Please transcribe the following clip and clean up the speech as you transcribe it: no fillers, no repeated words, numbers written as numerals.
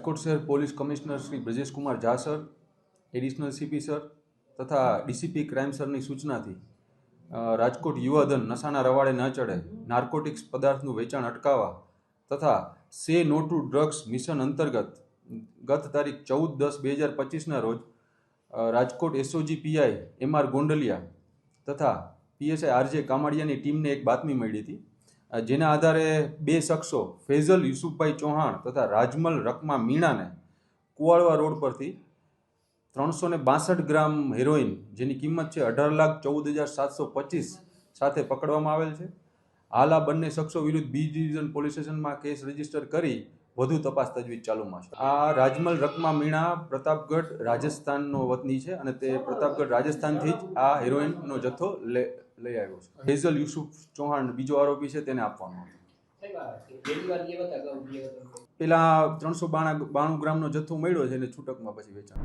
રાજકોટ શહેર police commissioner Shri Brajesh Kumar Jha sir, additional CP sir તથા DCP crime સરની સૂચનાથી Rajkot યુવાધન નશાના રવાડે ન ચડે, નાર્કોટિક્સ પદાર્થનું વેચાણ અટકાવવા તથા સે નો ટુ ડ્રગ્સ મિશન અંતર્ગત ગત તારીખ 14/10/2025ના રોજ Rajkot SOG PI MR Gondaliya તથા પીએસઆઈ આરજે કામાડિયાની ટીમને એક બાતમી મળી હતી, જેના આધારે બે શખ્સો ફૈઝલ યુસુફભાઈ ચૌહાણ તથા રાજમલ રકમા મીણાને કુવાડવા રોડ પરથી 362 ગ્રામ હેરોઇન જેની કિંમત છે 18,14,725 સાથે પકડવામાં આવેલ છે. હાલ આ બંને શખ્સો વિરુદ્ધ બી ડિવિઝન પોલીસ સ્ટેશનમાં કેસ રજીસ્ટર કરી વધુ તપાસ તજવીજ ચાલુમાં છે. આ રાજમલ રકમા મીણા પ્રતાપગઢ રાજસ્થાનનો વતની છે અને તે પ્રતાપગઢ રાજસ્થાનથી જ આ હેરોઇનનો જથ્થો લઈ આવ્યો છે. ફૈઝલ યુસુફ ચૌહાણ બીજો આરોપી છે, તેને આપવાનો હતો. પેલા 392 ગ્રામનો જથ્થો મળ્યો છે અને છૂટકમાં પછી વેચાણ.